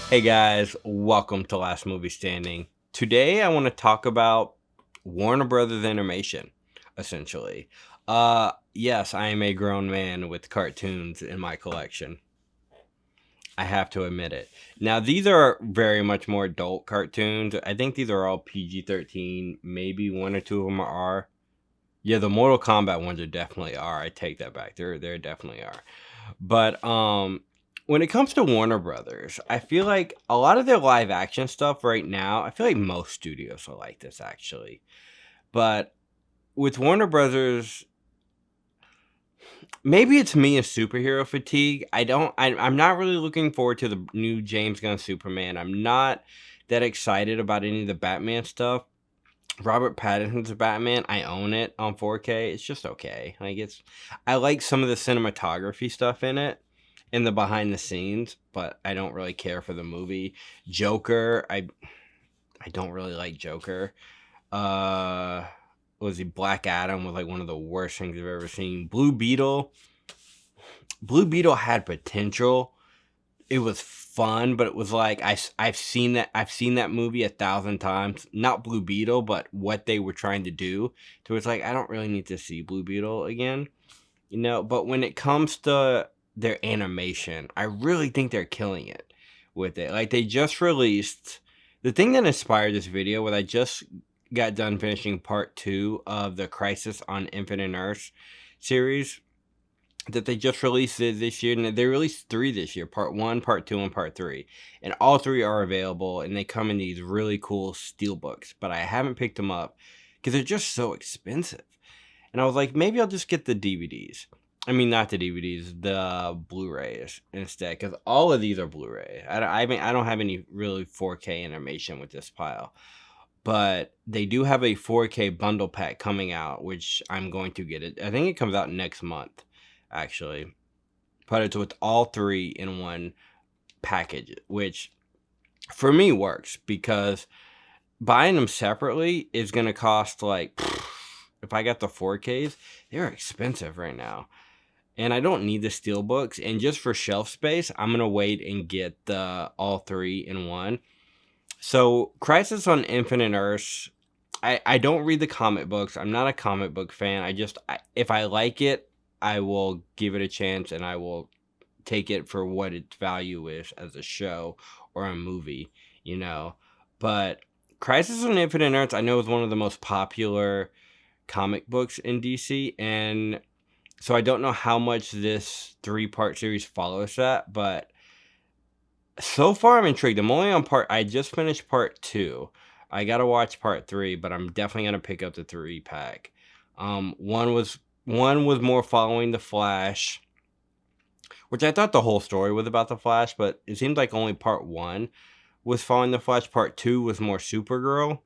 Hey guys, welcome to Last Movie Standing. Today I want to talk about Warner Brothers Animation, essentially. Yes, I am a grown man with cartoons in my collection. I have to admit it. Now, these are very much more adult cartoons. I think these are all PG-13. Maybe one or two of them are R. Yeah, the Mortal Kombat ones are definitely R. I take that back. They're definitely R. But when it comes to Warner Brothers, I feel like a lot of their live action stuff right now, I feel like most studios are like this actually. But with Warner Brothers, maybe it's me and superhero fatigue. I'm not really looking forward to the new James Gunn Superman. I'm not that excited about any of the Batman stuff. Robert Pattinson's Batman, I own it on 4K. It's just okay. I like some of the cinematography stuff in it and the behind the scenes, but I don't really care for the movie. Joker, I don't really like Joker. Uh was he Black Adam was like one of the worst things I've ever seen. Blue Beetle had potential. It was fun, but it was like I've seen that movie 1,000 times. Not Blue Beetle, but what they were trying to do. So it's like I don't really need to see Blue Beetle again, you know. But when it comes to their animation, I really think they're killing it with it. Like they just released the thing that inspired this video was I just got done finishing part 2 of the Crisis on Infinite Earths series that they just released it this year, and they released 3 this year, part 1, part 2, and part 3. And all 3 are available, and they come in these really cool steel books, but I haven't picked them up because they're just so expensive. And I was like, maybe I'll just get the DVDs. I mean, not the DVDs, the Blu-rays instead, because all of these are Blu-ray. I don't have any really 4K animation with this pile. But they do have a 4K bundle pack coming out, which I'm going to get it. I think it comes out next month, actually. But it's with all 3 in one package, which for me works because buying them separately is going to cost like, if I got the 4Ks, they're expensive right now. And I don't need the steel books. And just for shelf space, I'm going to wait and get the all 3 in one. So, Crisis on Infinite Earths, I don't read the comic books. I'm not a comic book fan. If I like it, I will give it a chance and I will take it for what its value is as a show or a movie, you know. But Crisis on Infinite Earths, I know, is one of the most popular comic books in DC, and so I don't know how much this 3-part series follows that, but so far I'm intrigued. I just finished part 2. I gotta watch part 3, but I'm definitely gonna pick up the 3-pack. One was more following the Flash, which I thought the whole story was about the Flash, but it seemed like only part 1 was following the Flash. Part 2 was more Supergirl,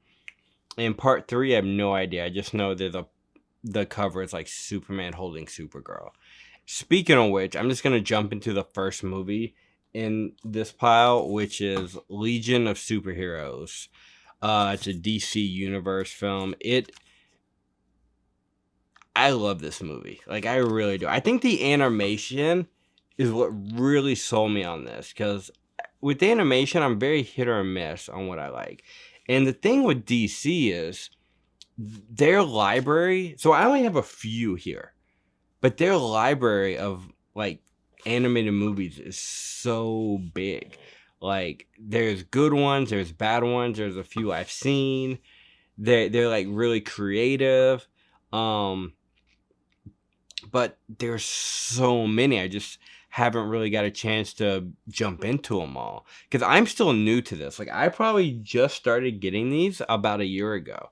and part 3 I have no idea. I just know the cover is like Superman holding Supergirl. Speaking of which, I'm just gonna jump into the first movie in this pile, which is Legion of Superheroes. It's a DC Universe film. I love this movie. Like I really do. I think the animation is what really sold me on this because with the animation, I'm very hit or miss on what I like. And the thing with DC is their library. So I only have a few here, but their library of like animated movies is so big. Like there's good ones, there's bad ones, there's a few I've seen. They're like really creative. But there's so many. I just haven't really got a chance to jump into them all because I'm still new to this. Like I probably just started getting these about a year ago,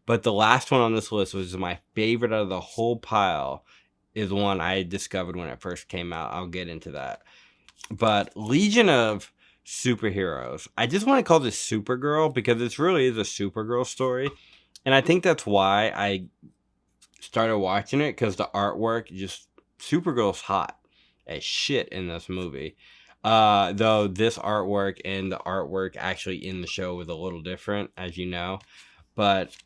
but the last one on this list was my favorite out of the whole pile. Is one I discovered when it first came out. I'll get into that. But Legion of Superheroes. I just want to call this Supergirl because this really is a Supergirl story. And I think that's why I started watching it because the artwork just Supergirl's hot as shit in this movie. Though this artwork and the artwork actually in the show was a little different, as you know. But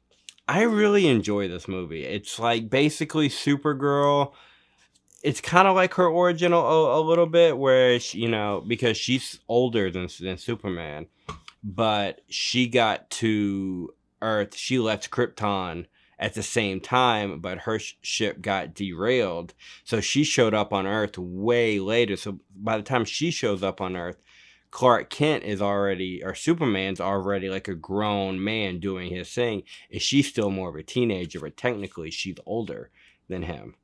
I really enjoy this movie. It's like basically Supergirl it's kind of like her origin a little bit, where she, because she's older than Superman, but she got to Earth. She left Krypton at the same time, but her ship got derailed. So she showed up on Earth way later. So by the time she shows up on Earth, Clark Kent is already, or Superman's already like a grown man doing his thing. And she's still more of a teenager, but technically she's older than him.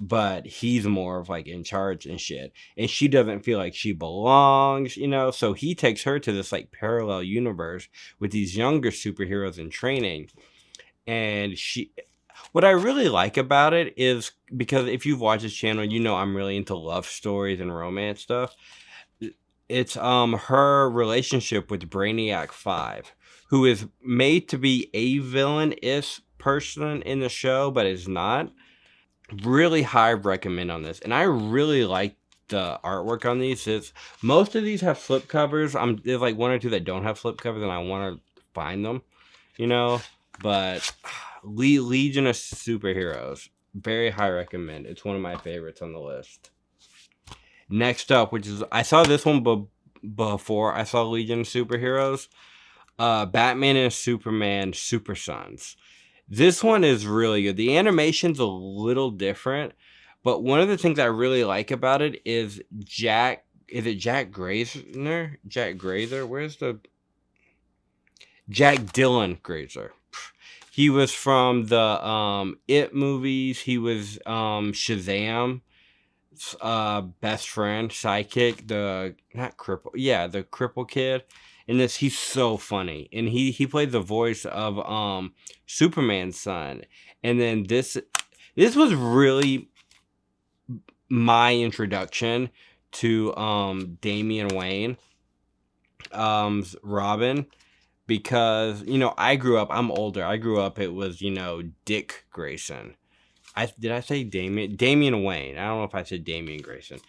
But he's more of like in charge and shit. And she doesn't feel like she belongs, So he takes her to this like parallel universe with these younger superheroes in training. And what I really like about it is, because if you've watched this channel, I'm really into love stories and romance stuff. It's her relationship with Brainiac 5, who is made to be a villain-ish person in the show, but is not. Really high recommend on this, and I really like the artwork on these. Most of these have flip covers. There's like one or two that don't have flip covers, and I want to find them, But Legion of Superheroes, very high recommend. It's one of my favorites on the list. Next up, which is, I saw this one before I saw Legion of Superheroes, Batman and Superman Super Sons. This one is really good. The animation's a little different, but one of the things I really like about it is Jack. Is it Jack Grazer? Jack Grazer? Where's the Jack Dylan Grazer? He was from the It movies. He was Shazam, best friend, sidekick, the cripple kid. In this, he's so funny, and he played the voice of Superman's son. And then this was really my introduction to Damian Wayne, Robin, because I'm older. I grew up, it was Dick Grayson. Did I say Damian Wayne? I don't know if I said Damian Grayson.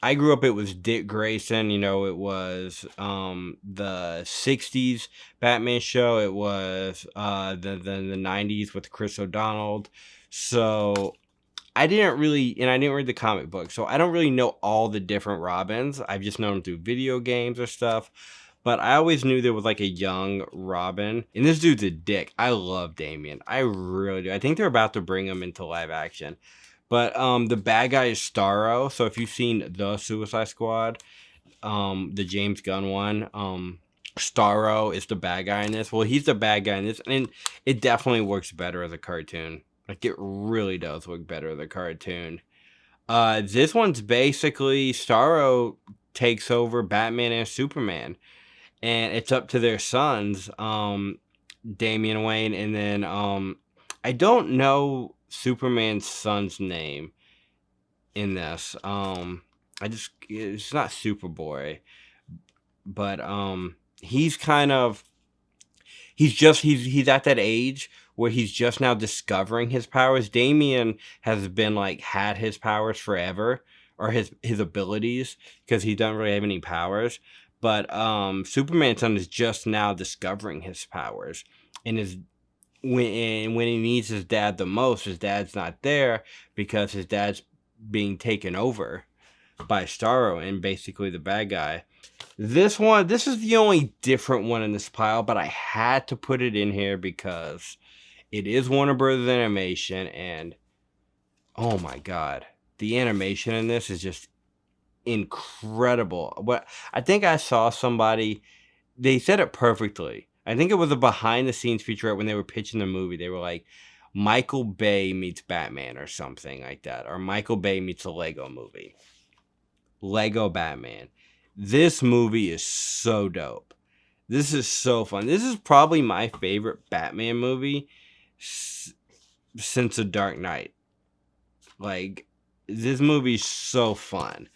I grew up, it was Dick Grayson, it was the 60s Batman show. It was the 90s with Chris O'Donnell. So I didn't read the comic book, so I don't really know all the different Robins. I've just known them through video games or stuff. But I always knew there was like a young Robin. And this dude's a dick. I love Damian. I really do. I think they're about to bring him into live action. But the bad guy is Starro. So if you've seen The Suicide Squad, the James Gunn one, Starro is the bad guy in this. Well, he's the bad guy in this. And it definitely works better as a cartoon. Like, it really does work better as a cartoon. This one's basically Starro takes over Batman and Superman. And it's up to their sons, Damian Wayne, and then I don't know Superman's son's name in this. It's not Superboy, but he's at that age where he's just now discovering his powers. Damian has been had his powers forever, or his abilities, because he doesn't really have any powers. But Superman's son is just now discovering his powers, and when he needs his dad the most, his dad's not there because his dad's being taken over by Starro and basically the bad guy. This is the only different one in this pile, but I had to put it in here because it is Warner Brothers Animation, and oh my god, the animation in this is just incredible. But I think I saw somebody, they said it perfectly. I think it was a behind the scenes featurette when they were pitching the movie. They were like, Michael Bay meets Batman or something like that, or Michael Bay meets a Lego movie. Lego Batman. This movie is so dope. This is so fun. This is probably my favorite Batman movie since The Dark Knight. Like, this movie's so fun.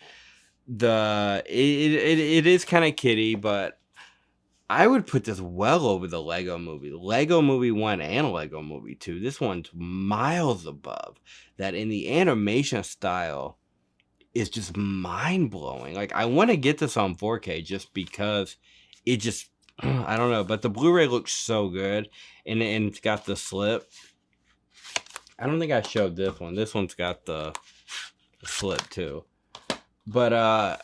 It is kind of kiddie, but I would put this well over the Lego movie. Lego Movie 1 and Lego Movie 2. This one's miles above that, in the animation style is just mind-blowing. Like, I want to get this on 4K just because it just, I don't know, but the Blu-ray looks so good, and it's got the slip. I don't think I showed this one. This one's got the slip too. But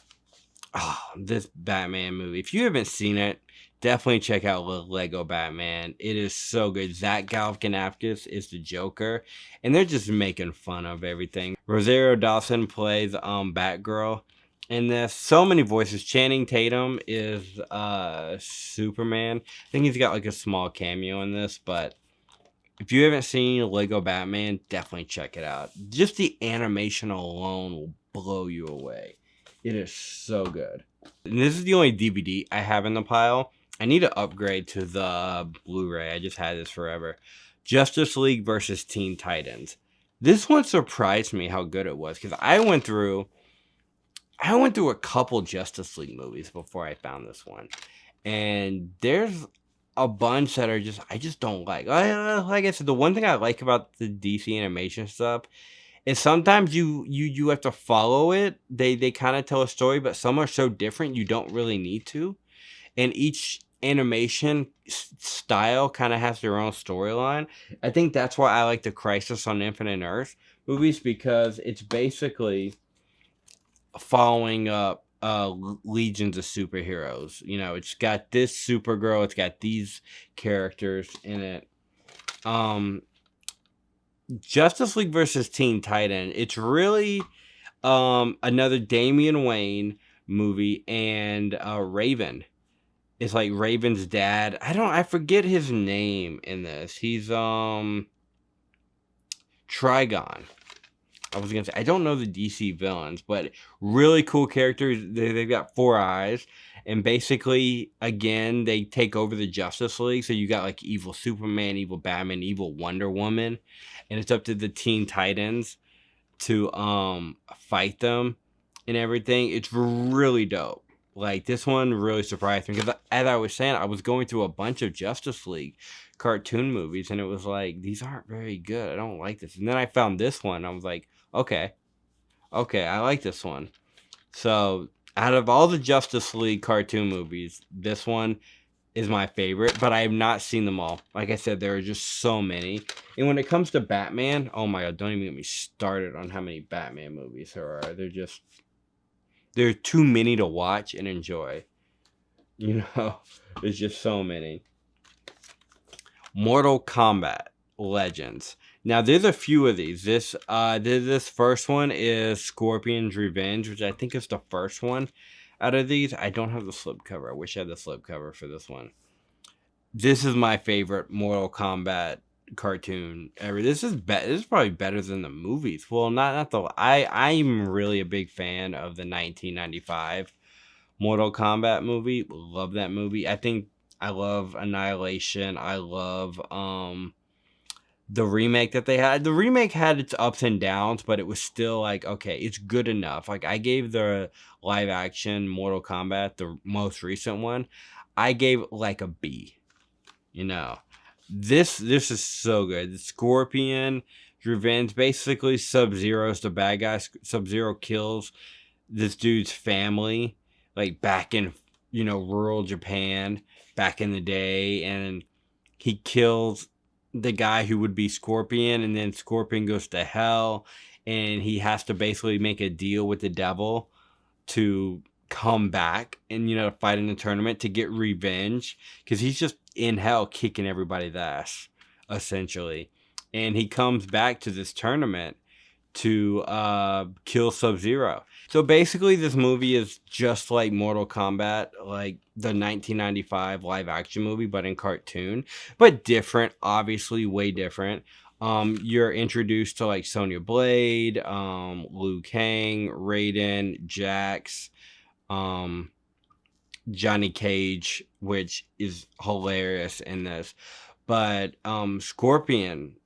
this Batman movie, if you haven't seen it, definitely check out Lego Batman. It is so good. Zach Galifianakis is the Joker, and they're just making fun of everything. Rosario Dawson plays Batgirl in this. So many voices. Channing Tatum is Superman. I think he's got like a small cameo in this, but if you haven't seen Lego Batman, definitely check it out. Just the animation alone will blow you away. It is so good. And this is the only DVD I have in the pile. I need to upgrade to the Blu-ray. I just had this forever. Justice League versus Teen Titans. This one surprised me how good it was, because I went through a couple Justice League movies before I found this one. And there's a bunch that I just don't like. Like I said, the one thing I like about the DC animation stuff is sometimes you have to follow it. They kind of tell a story, but some are so different you don't really need to. And each animation style kind of has their own storyline. I think that's why I like the Crisis on Infinite Earth movies, because it's basically following up legions of superheroes. You know, it's got this Supergirl, it's got these characters in it. Justice League versus Teen Titan, it's really another Damian Wayne movie, and Raven. It's like Raven's dad. I forget his name in this. He's Trigon. I was gonna say, I don't know the DC villains, but really cool characters. They've got 4 eyes, and basically, again, they take over the Justice League. So you got like evil Superman, evil Batman, evil Wonder Woman, and it's up to the Teen Titans to fight them and everything. It's really dope. Like, this one really surprised me, because as I was saying, I was going through a bunch of Justice League cartoon movies, and it was like, these aren't very good. I don't like this. And then I found this one. I was like, okay, I like this one. So out of all the Justice League cartoon movies, this one is my favorite, but I have not seen them all. Like I said, there are just so many. And when it comes to Batman, oh my God, don't even get me started on how many Batman movies there are. There are too many to watch and enjoy. You know, there's just so many. Mortal Kombat Legends. Now, there's a few of these. This first one is Scorpion's Revenge, which I think is the first one out of these. I don't have the slipcover. I wish I had the slipcover for this one. This is my favorite Mortal Kombat cartoon ever. This is probably better than the movies. Well, not the. I'm really a big fan of the 1995 Mortal Kombat movie. Love that movie. I love Annihilation. I love the remake that they had. The remake had its ups and downs, but it was still like, okay, it's good enough. Like, I gave the live action Mortal Kombat, the most recent one, I gave like a B. You know, this is so good. The Scorpion Revenge, basically Sub-Zero's the bad guy. Sub-Zero kills this dude's family, like back in, rural Japan back in the day, and he kills the guy who would be Scorpion, and then Scorpion goes to hell, and he has to basically make a deal with the devil to come back and fight in the tournament to get revenge, because he's just in hell kicking everybody's ass essentially, and he comes back to this tournament to kill Sub-Zero. So basically this movie is just like Mortal Kombat, like the 1995 live action movie, but in cartoon, but different, obviously way different. You're introduced to like Sonya Blade, Liu Kang, Raiden, Jax, Johnny Cage, which is hilarious in this. But Scorpion,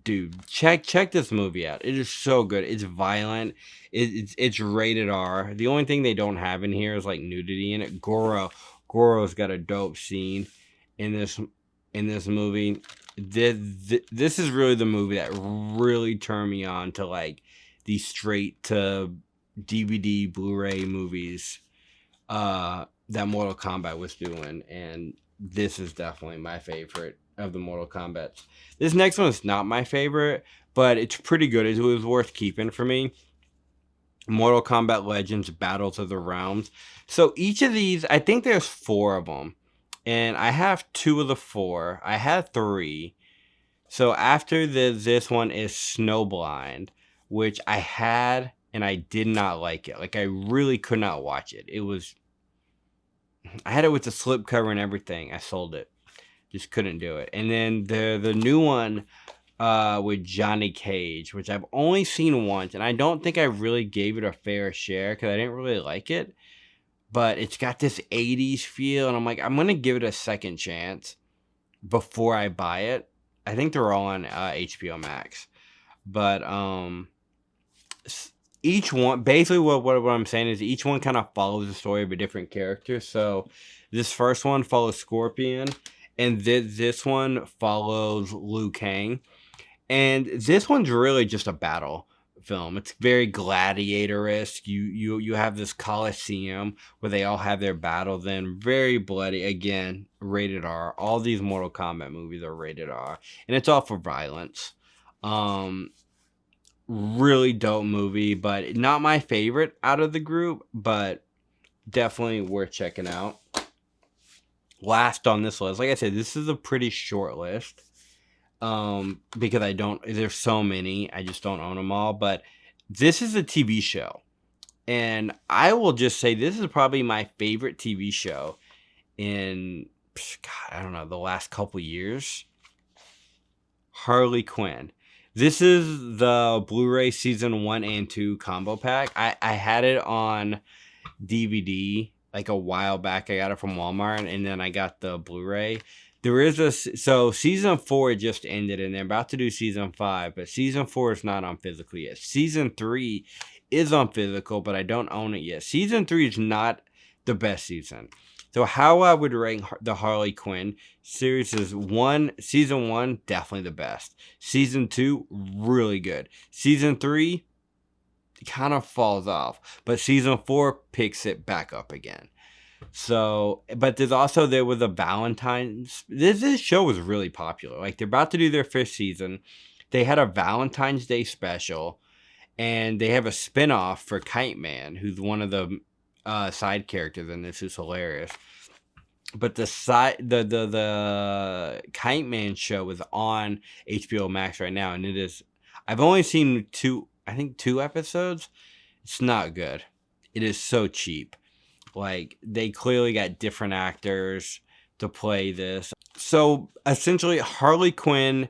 dude, check this movie out. It is so good. It's violent. It's rated R. The only thing they don't have in here is like nudity in it. Goro's got a dope scene in this movie. This is really the movie that really turned me on to like these straight to DVD Blu-ray movies that Mortal Kombat was doing, and this is definitely my favorite of the Mortal Kombat. This next one is not my favorite, but it's pretty good. It was worth keeping for me. Mortal Kombat Legends Battles of the Realms. So each of these, I think there's 4 of them. And I have 2 of the 4. I had 3. So after this one is Snowblind, which I had and I did not like it. Like I really could not watch it. I had it with the slipcover and everything. I sold it. Just couldn't do it. And then the new one with Johnny Cage, which I've only seen once, and I don't think I really gave it a fair share because I didn't really like it. But it's got this 80s feel, and I'm like, I'm gonna give it a second chance before I buy it. I think they're all on HBO Max, but each one, basically what I'm saying is each one kind of follows the story of a different character. So this first one follows Scorpion, and this one follows Liu Kang. And this one's really just a battle film. It's very gladiator-esque. You have this Coliseum where they all have their battle, then very bloody. Again, rated R. All these Mortal Kombat movies are rated R. And it's all for violence. Really dope movie, but not my favorite out of the group, but definitely worth checking out. Last on this list, like I said, this is a pretty short list. Because there's so many, I just don't own them all, but this is a TV show, and I will just say this is probably my favorite TV show in, God, I don't know, the last couple years. Harley Quinn. This is the Blu-ray season 1 and 2 combo pack. I had it on DVD like a while back. I got it from Walmart, and then I got the Blu-ray. So season 4 just ended, and they're about to do season 5, but season 4 is not on physical yet. Season 3 is on physical, but I don't own it yet. Season 3 is not the best season. So how I would rank the Harley Quinn series is season 1, definitely the best. Season 2, really good. Season 3, kind of falls off, but season 4 picks it back up again. So, but there was a Valentine's. This show was really popular. Like they're about to do their 5th season. They had a Valentine's Day special, and they have a spinoff for Kite Man, who's one of the side characters in this, who's hilarious. But the Kite Man show is on HBO Max right now, and it is. I've only seen 2 episodes. It's not good. It is so cheap. Like, they clearly got different actors to play this. So, essentially, Harley Quinn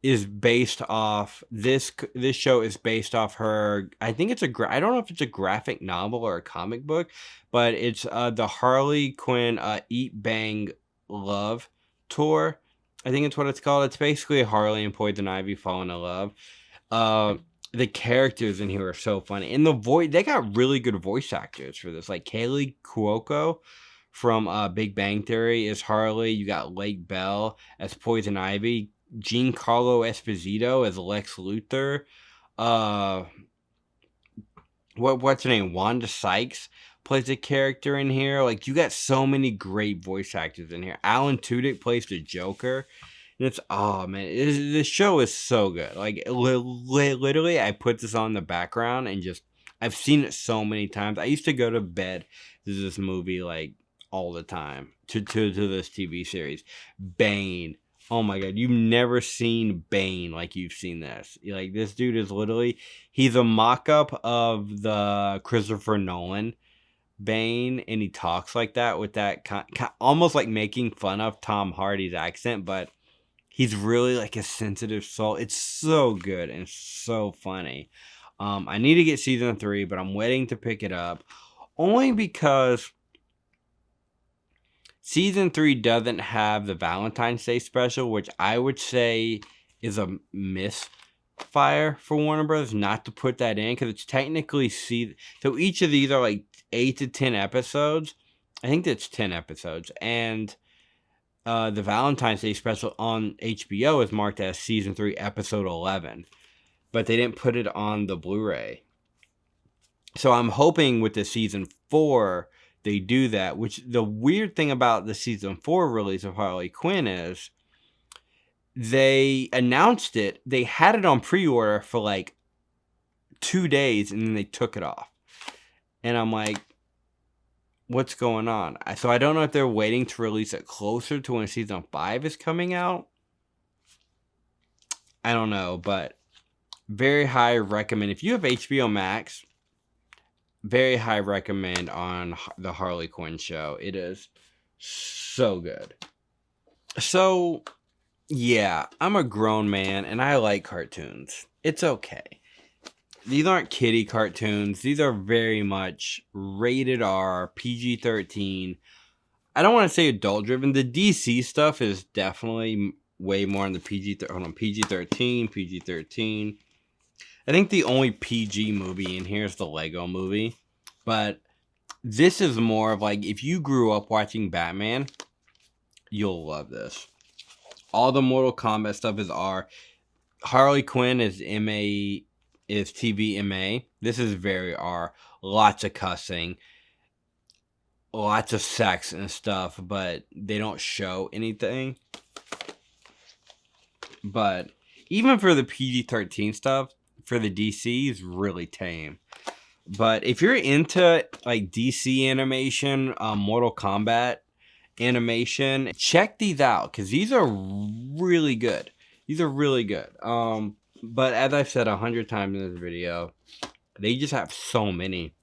is based off... This show is based off her... I think it's I don't know if it's a graphic novel or a comic book, but it's the Harley Quinn Eat, Bang, Love tour. I think it's what it's called. It's basically Harley and Poison Ivy falling in love. The characters in here are so funny. And they got really good voice actors for this. Like Kaylee Cuoco from Big Bang Theory is Harley. You got Lake Bell as Poison Ivy. Giancarlo Esposito as Lex Luthor. What's her name? Wanda Sykes plays a character in here. Like, you got so many great voice actors in here. Alan Tudyk plays the Joker. It's, oh man, this show is so good. Like, literally, I put this on the background and I've seen it so many times. I used to go to bed to this movie, like, all the time, to this TV series. Bane. Oh my god, you've never seen Bane like you've seen this. Like, this dude is literally, he's a mock-up of the Christopher Nolan Bane, and he talks like that with that almost like making fun of Tom Hardy's accent, but he's really like a sensitive soul. It's so good and so funny. I need to get season 3, but I'm waiting to pick it up. Only because season 3 doesn't have the Valentine's Day special, which I would say is a misfire for Warner Bros. Not to put that in, because it's technically so each of these are like 8 to 10 episodes. I think that's 10 episodes. And the Valentine's Day special on HBO is marked as season 3, episode 11. But they didn't put it on the Blu-ray. So I'm hoping with the season 4, they do that. Which, the weird thing about the season 4 release of Harley Quinn is they announced it. They had it on pre-order for like 2 days, and then they took it off. And I'm like, what's going on? So I don't know if they're waiting to release it closer to when season 5 is coming out. I don't know, but very high recommend. If you have HBO Max, very high recommend on the Harley Quinn show. It is so good. So, yeah, I'm a grown man and I like cartoons. It's okay. These aren't kiddie cartoons. These are very much rated R, PG-13. I don't want to say adult driven. The DC stuff is definitely way more on the PG-13, PG-13. I think the only PG movie in here is the Lego movie. But this is more of like, if you grew up watching Batman, you'll love this. All the Mortal Kombat stuff is R. Harley Quinn is MA, is TVMA. This is very R. Lots of cussing. Lots of sex and stuff, but they don't show anything. But even for the PG-13 stuff, for the DC, is really tame. But if you're into like DC animation, Mortal Kombat animation, check these out because these are really good. These are really good. But as I've said 100 times in this video, they just have so many.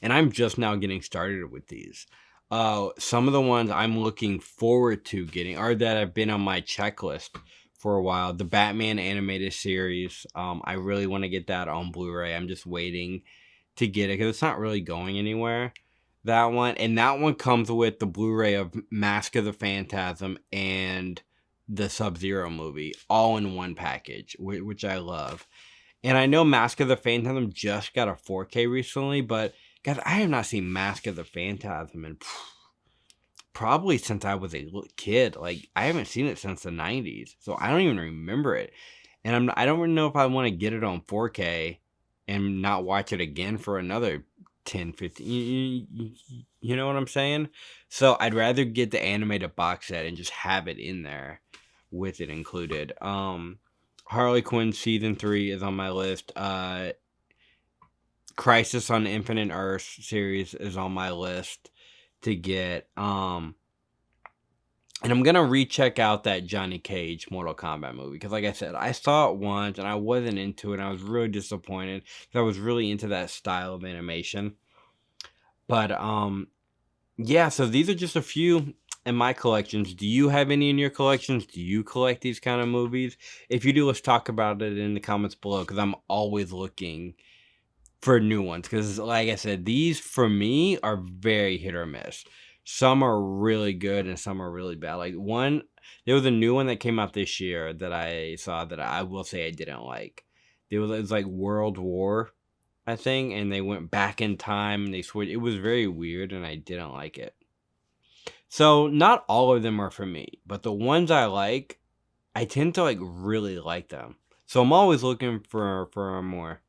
And I'm just now getting started with these. Some of the ones I'm looking forward to getting are that have been on my checklist for a while. The Batman animated series. I really want to get that on Blu-ray. I'm just waiting to get it because it's not really going anywhere. That one. And that one comes with the Blu-ray of Mask of the Phantasm and the Sub-Zero movie all in one package, which I love. And I know Mask of the Phantasm just got a 4K recently, but guys, I have not seen Mask of the Phantasm in probably since I was a little kid. Like, I haven't seen it since the 90s, so I don't even remember it. And I don't really know if I want to get it on 4K and not watch it again for another 10, 15. You know what I'm saying? So I'd rather get the animated box set and just have it in there with it included. Harley Quinn Season 3 is on my list. Crisis on Infinite Earth series is on my list to get. And I'm going to recheck out that Johnny Cage Mortal Kombat movie. Because like I said, I saw it once and I wasn't into it. And I was really disappointed. Because I was really into that style of animation. But, yeah, so these are just a few in my collections. Do you have any in your collections? Do you collect these kind of movies? If you do, let's talk about it in the comments below. Because I'm always looking for new ones. Because like I said, these for me are very hit or miss. Some are really good and some are really bad. Like there was a new one that came out this year that I saw that I will say I didn't like. It was like World War, I think, and they went back in time and they switched. It was very weird and I didn't like it. So not all of them are for me, but the ones I like, I tend to like really like them. So I'm always looking for more.